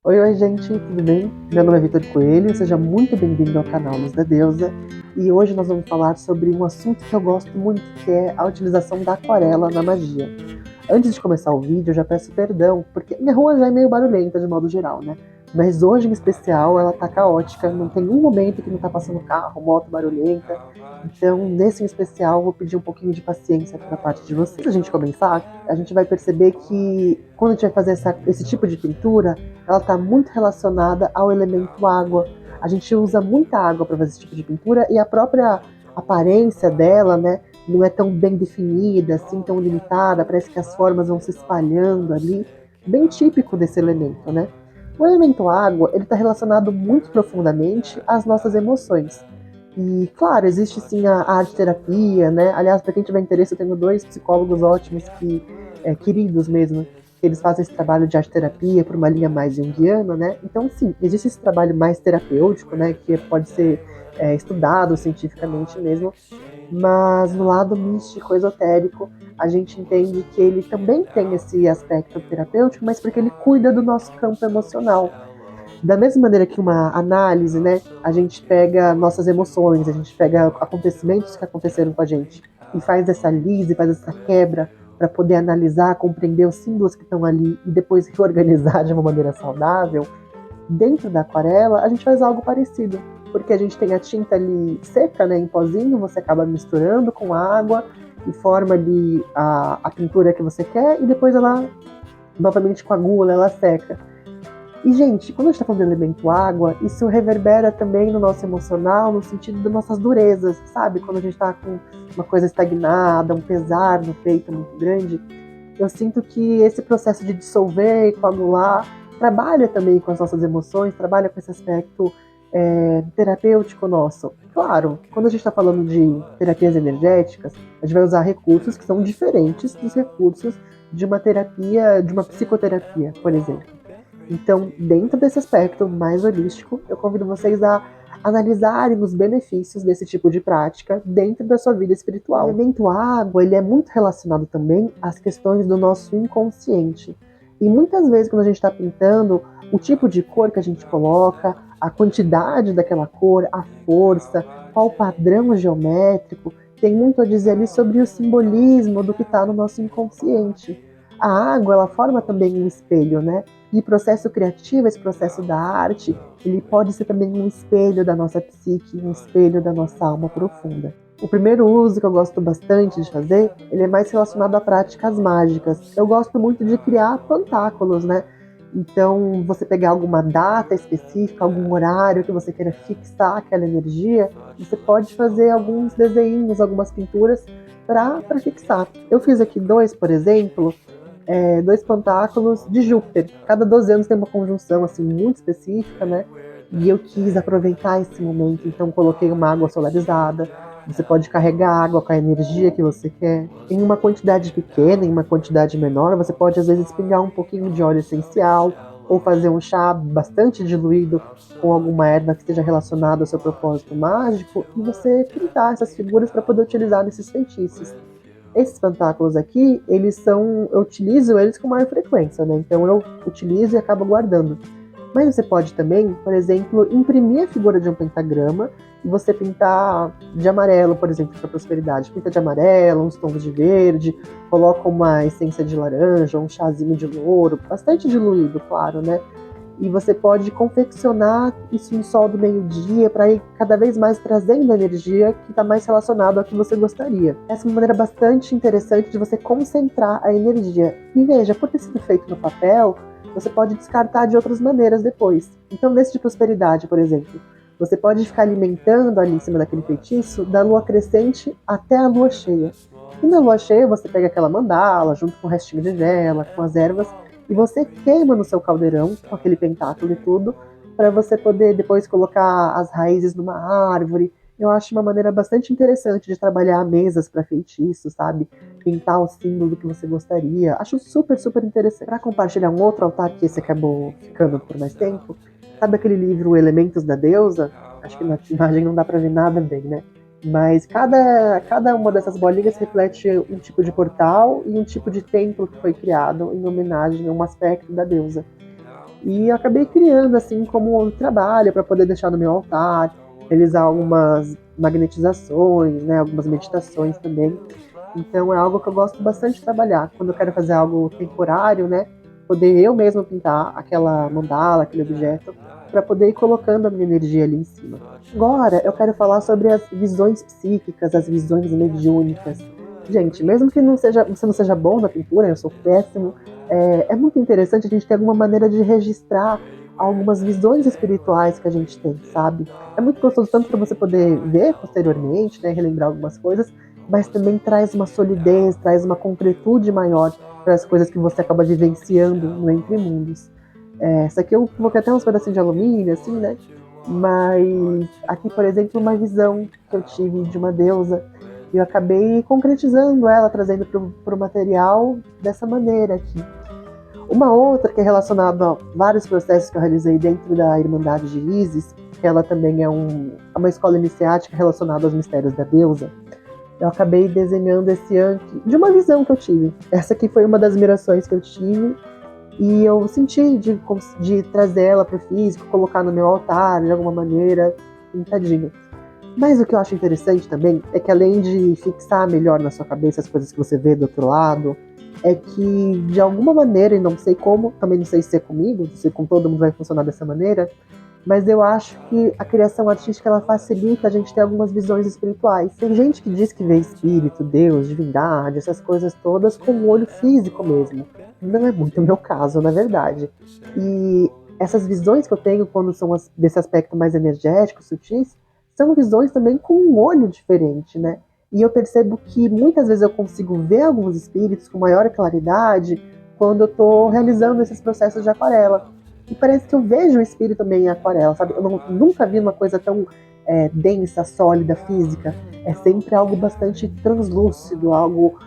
Oi, gente, tudo bem? Meu nome é Vitor Coelho, seja muito bem-vindo ao canal Luz da Deusa. E hoje nós vamos falar sobre um assunto que eu gosto muito, que é a utilização da aquarela na magia. Antes de começar o vídeo, eu já peço perdão, porque minha rua já é meio barulhenta de modo geral, né? Mas hoje, em especial, ela tá caótica, não tem um momento que não tá passando carro, moto barulhenta. Então, nesse em especial, eu vou pedir um pouquinho de paciência da parte de vocês. Antes da gente começar, a gente vai perceber que quando a gente vai fazer esse tipo de pintura, ela está muito relacionada ao elemento água. A gente usa muita água para fazer esse tipo de pintura e a própria aparência dela, né, não é tão bem definida, assim, tão limitada, parece que as formas vão se espalhando ali, bem típico desse elemento, né? O elemento água, ele está relacionado muito profundamente às nossas emoções. E, claro, existe sim a arte terapia, né? Aliás, para quem tiver interesse, eu tenho dois psicólogos ótimos queridos mesmo, que eles fazem esse trabalho de arte terapia por uma linha mais junguiana, né? Então, sim, existe esse trabalho mais terapêutico, né? Que pode ser estudado cientificamente mesmo, mas no lado místico, esotérico, a gente entende que ele também tem esse aspecto terapêutico, mas porque ele cuida do nosso campo emocional. Da mesma maneira que uma análise, né, a gente pega nossas emoções, a gente pega acontecimentos que aconteceram com a gente e faz essa lise, faz essa quebra para poder analisar, compreender os símbolos que estão ali e depois reorganizar de uma maneira saudável. Dentro da aquarela, a gente faz algo parecido, porque a gente tem a tinta ali seca, né, em pozinho, você acaba misturando com água e forma ali a pintura que você quer e depois ela novamente coagula, ela seca. E, gente, quando a gente tá falando do elemento água, isso reverbera também no nosso emocional, no sentido das nossas durezas, sabe? Quando a gente tá com uma coisa estagnada, um pesar no peito muito grande, eu sinto que esse processo de dissolver e coagular trabalha também com as nossas emoções, trabalha com esse aspecto terapêutico nosso. Claro, quando a gente está falando de terapias energéticas, a gente vai usar recursos que são diferentes dos recursos de uma terapia, de uma psicoterapia, por exemplo. Então, dentro desse aspecto mais holístico, eu convido vocês a analisarem os benefícios desse tipo de prática dentro da sua vida espiritual. O elemento água, ele é muito relacionado também às questões do nosso inconsciente. E muitas vezes, quando a gente está pintando, o tipo de cor que a gente coloca, a quantidade daquela cor, a força, qual o padrão geométrico, tem muito a dizer ali sobre o simbolismo do que está no nosso inconsciente. A água, ela forma também um espelho, né? E o processo criativo, esse processo da arte, ele pode ser também um espelho da nossa psique, um espelho da nossa alma profunda. O primeiro uso que eu gosto bastante de fazer, ele é mais relacionado a práticas mágicas. Eu gosto muito de criar pantáculos, né? Então, você pegar alguma data específica, algum horário que você queira fixar aquela energia, você pode fazer alguns desenhos, algumas pinturas para fixar. Eu fiz aqui dois, por exemplo, dois pantáculos de Júpiter. Cada 12 anos tem uma conjunção assim muito específica, né? E eu quis aproveitar esse momento, então coloquei uma água solarizada. Você pode carregar a água com a energia que você quer. Em uma quantidade pequena, em uma quantidade menor, você pode às vezes pingar um pouquinho de óleo essencial ou fazer um chá bastante diluído com alguma erva que esteja relacionada ao seu propósito mágico e você pintar essas figuras para poder utilizar nesses feitiços. Esses pentáculos aqui, eu utilizo eles com maior frequência, né? Então eu utilizo e acabo guardando. Mas você pode também, por exemplo, imprimir a figura de um pentagrama e você pintar de amarelo, por exemplo, para prosperidade. Pinta de amarelo, uns tons de verde, coloca uma essência de laranja, um chazinho de louro, bastante diluído, claro, né? E você pode confeccionar isso no sol do meio-dia para ir cada vez mais trazendo a energia que está mais relacionada ao que você gostaria. Essa é uma maneira bastante interessante de você concentrar a energia. E veja, por ter sido feito no papel, você pode descartar de outras maneiras depois. Então, nesse de prosperidade, por exemplo, você pode ficar alimentando ali em cima daquele feitiço da lua crescente até a lua cheia. E na lua cheia você pega aquela mandala junto com o restinho de vela, com as ervas, e você queima no seu caldeirão com aquele pentáculo e tudo, para você poder depois colocar as raízes numa árvore. Eu acho uma maneira bastante interessante de trabalhar mesas para feitiço, sabe? Pintar o símbolo que você gostaria. Acho super, super interessante. Para compartilhar um outro altar que esse acabou ficando por mais tempo, sabe aquele livro Elementos da Deusa? Acho que na imagem não dá para ver nada bem, né? Mas cada uma dessas bolinhas reflete um tipo de portal e um tipo de templo que foi criado em homenagem a um aspecto da deusa. E eu acabei criando assim como um trabalho para poder deixar no meu altar, realizar algumas magnetizações, né, algumas meditações também. Então é algo que eu gosto bastante de trabalhar. Quando eu quero fazer algo temporário, né, poder eu mesmo pintar aquela mandala, aquele objeto, para poder ir colocando a minha energia ali em cima. Agora eu quero falar sobre as visões psíquicas, as visões mediúnicas. Gente, mesmo que você não seja bom na pintura, eu sou péssimo, é muito interessante a gente ter alguma maneira de registrar algumas visões espirituais que a gente tem, sabe? É muito gostoso tanto para você poder ver posteriormente, né, relembrar algumas coisas, mas também traz uma solidez, traz uma concretude maior para as coisas que você acaba vivenciando no Entre Mundos. Essa aqui eu coloquei até uns pedacinhos de alumínio, assim, né? Mas aqui, por exemplo, uma visão que eu tive de uma deusa, e eu acabei concretizando ela, trazendo para o material dessa maneira aqui. Uma outra que é relacionada a vários processos que eu realizei dentro da Irmandade de Isis, que ela também é uma escola iniciática relacionada aos mistérios da deusa. Eu acabei desenhando esse Anki de uma visão que eu tive. Essa aqui foi uma das mirações que eu tive e eu senti de trazer ela para o físico, colocar no meu altar de alguma maneira, pintadinho. Mas o que eu acho interessante também é que além de fixar melhor na sua cabeça as coisas que você vê do outro lado, é que de alguma maneira, e não sei como, também não sei se é comigo, se com todo mundo vai funcionar dessa maneira, mas eu acho que a criação artística ela facilita a gente ter algumas visões espirituais. Tem gente que diz que vê espírito, Deus, divindade, essas coisas todas com o olho físico mesmo. Não é muito o meu caso, na verdade. E essas visões que eu tenho quando são desse aspecto mais energético, sutis, são visões também com um olho diferente, né? E eu percebo que muitas vezes eu consigo ver alguns espíritos com maior claridade quando eu estou realizando esses processos de aquarela. E parece que eu vejo o espírito também em aquarela, sabe? Nunca vi uma coisa tão densa, sólida, física. É sempre algo bastante translúcido, algo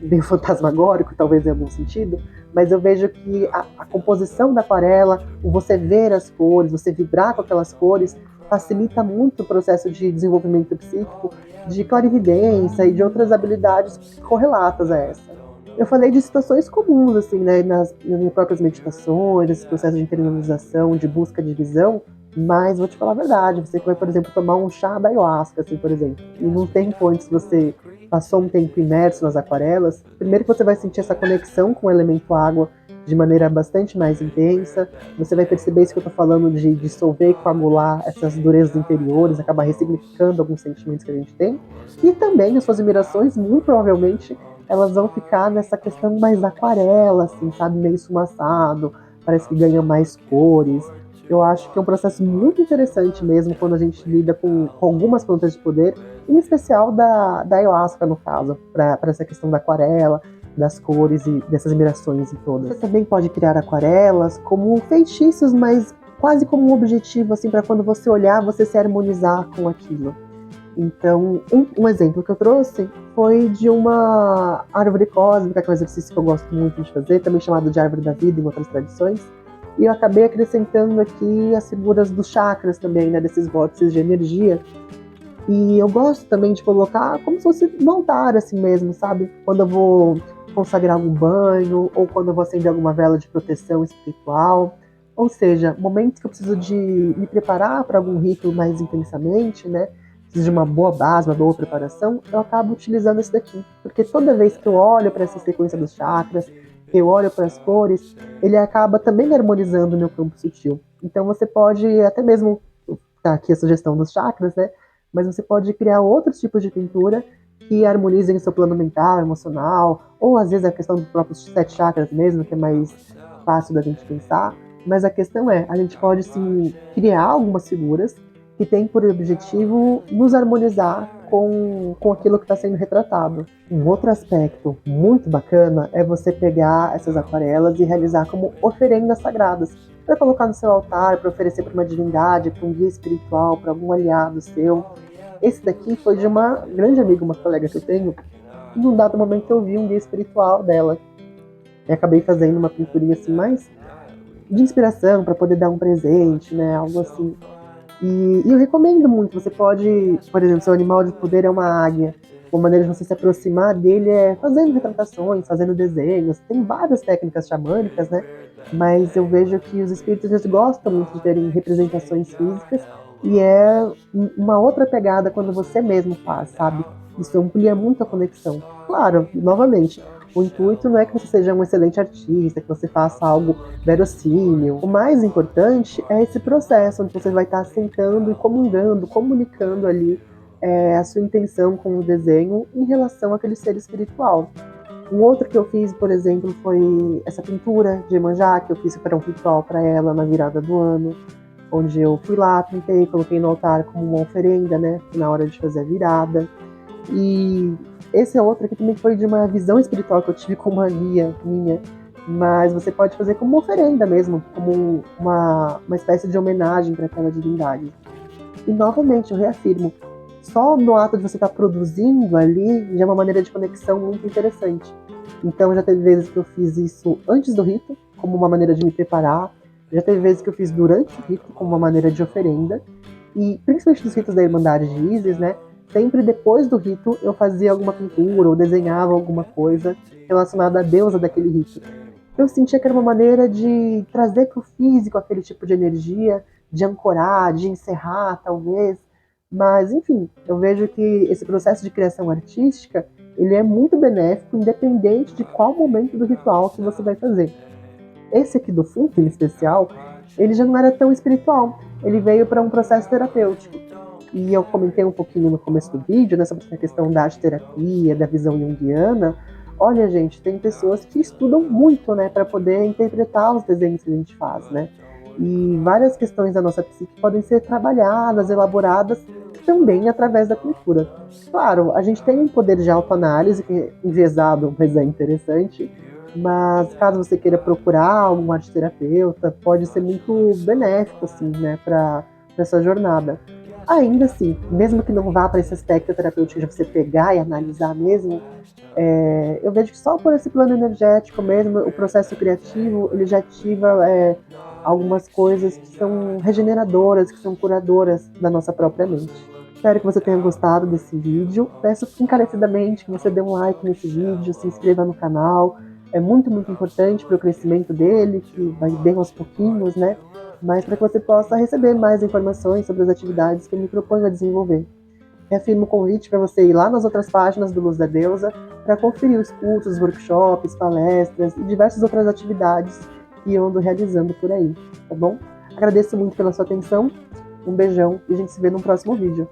meio fantasmagórico, talvez em algum sentido. Mas eu vejo que a composição da aquarela, o você ver as cores, você vibrar com aquelas cores, facilita muito o processo de desenvolvimento psíquico, de clarividência e de outras habilidades correlatas a essa. Eu falei de situações comuns, assim, né, nas minhas próprias meditações, esse processo de internalização, de busca de visão, mas vou te falar a verdade, você que vai, por exemplo, tomar um chá da ayahuasca, assim, por exemplo, e num tempo antes você passou um tempo imerso nas aquarelas, primeiro que você vai sentir essa conexão com o elemento água de maneira bastante mais intensa, você vai perceber isso que eu tô falando de dissolver e coagular essas durezas interiores, acabar ressignificando alguns sentimentos que a gente tem, e também as suas admirações, muito provavelmente, elas vão ficar nessa questão mais aquarela, assim, sabe? Meio esfumaçado, parece que ganha mais cores. Eu acho que é um processo muito interessante mesmo quando a gente lida com algumas plantas de poder, em especial da ayahuasca, no caso, para essa questão da aquarela, das cores e dessas admirações e todas. Você também pode criar aquarelas como feitiços, mas quase como um objetivo, assim, para quando você olhar, você se harmonizar com aquilo. Então, um exemplo que eu trouxe foi de uma árvore cósmica, que é um exercício que eu gosto muito de fazer, também chamado de árvore da vida em outras tradições. E eu acabei acrescentando aqui as figuras dos chakras também, né, desses vórtices de energia. E eu gosto também de colocar como se fosse um altar, assim mesmo, sabe? Quando eu vou consagrar algum banho, ou quando eu vou acender alguma vela de proteção espiritual. Ou seja, momentos que eu preciso de me preparar para algum rito mais intensamente, né? Preciso de uma boa base, uma boa preparação, eu acabo utilizando esse daqui. Porque toda vez que eu olho para essa sequência dos chakras, que eu olho para as cores, ele acaba também harmonizando o meu campo sutil. Então você pode até mesmo, tá aqui a sugestão dos chakras, né? Mas você pode criar outros tipos de pintura que harmonizem o seu plano mental, emocional, ou às vezes a questão dos próprios 7 chakras mesmo, que é mais fácil da gente pensar. Mas a questão é, a gente pode sim criar algumas figuras que têm por objetivo nos harmonizar com aquilo que está sendo retratado. Um outro aspecto muito bacana é você pegar essas aquarelas e realizar como oferendas sagradas, para colocar no seu altar, para oferecer para uma divindade, para um guia espiritual, para algum aliado seu. Esse daqui foi de uma grande amiga, uma colega que eu tenho. Num dado momento eu vi um guia espiritual dela. E acabei fazendo uma pinturinha assim, mais de inspiração, para poder dar um presente, né? Algo assim. E eu recomendo muito. Você pode, por exemplo, seu animal de poder é uma águia. Uma maneira de você se aproximar dele é fazendo retratações, fazendo desenhos. Tem várias técnicas xamânicas, né? mas eu vejo que os espíritos eles gostam muito de terem representações físicas e é uma outra pegada quando você mesmo faz, sabe? Isso amplia muito a conexão. Claro, novamente, o intuito não é que você seja um excelente artista, que você faça algo verossímil. O mais importante é esse processo onde você vai estar sentando e comungando, comunicando ali a sua intenção com o desenho em relação àquele ser espiritual. Um outro que eu fiz, por exemplo, foi essa pintura de Iemanjá, que eu fiz para um ritual para ela na virada do ano, onde eu fui lá, pintei, coloquei no altar como uma oferenda, né, na hora de fazer a virada. E esse é outro que também foi de uma visão espiritual que eu tive com uma guia minha, mas você pode fazer como uma oferenda mesmo, como uma espécie de homenagem para aquela divindade. E novamente, eu reafirmo, só no ato de você estar produzindo ali já é uma maneira de conexão muito interessante. Então já teve vezes que eu fiz isso antes do rito, como uma maneira de me preparar. Já teve vezes que eu fiz durante o rito, como uma maneira de oferenda. E principalmente nos ritos da Irmandade de Isis, né? Sempre depois do rito eu fazia alguma pintura ou desenhava alguma coisa relacionada à deusa daquele rito. Eu sentia que era uma maneira de trazer para o físico aquele tipo de energia, de ancorar, de encerrar, talvez. Mas, enfim, eu vejo que esse processo de criação artística, ele é muito benéfico, independente de qual momento do ritual que você vai fazer. Esse aqui do Funko, em especial, ele já não era tão espiritual. Ele veio para um processo terapêutico. E eu comentei um pouquinho no começo do vídeo, né, sobre essa questão da arte-terapia, da visão junguiana. Olha, gente, tem pessoas que estudam muito, né, para poder interpretar os desenhos que a gente faz, né? E várias questões da nossa psique podem ser trabalhadas, elaboradas também através da pintura. Claro, a gente tem um poder de autoanálise, que é enviesado, mas é interessante, mas caso você queira procurar algum arte-terapeuta, pode ser muito benéfico, assim, né, para essa jornada. Ainda assim, mesmo que não vá para esse aspecto terapêutico de você pegar e analisar mesmo, eu vejo que só por esse plano energético mesmo, o processo criativo, ele já ativa algumas coisas que são regeneradoras, que são curadoras da nossa própria mente. Espero que você tenha gostado desse vídeo. Peço encarecidamente que você dê um like nesse vídeo, se inscreva no canal. É muito, muito importante para o crescimento dele, que vai bem aos pouquinhos, né? Mas para que você possa receber mais informações sobre as atividades que eu me proponho a desenvolver. Reafirmo o convite para você ir lá nas outras páginas do Luz da Deusa para conferir os cursos, workshops, palestras e diversas outras atividades que eu ando realizando por aí, tá bom? Agradeço muito pela sua atenção, um beijão e a gente se vê no próximo vídeo.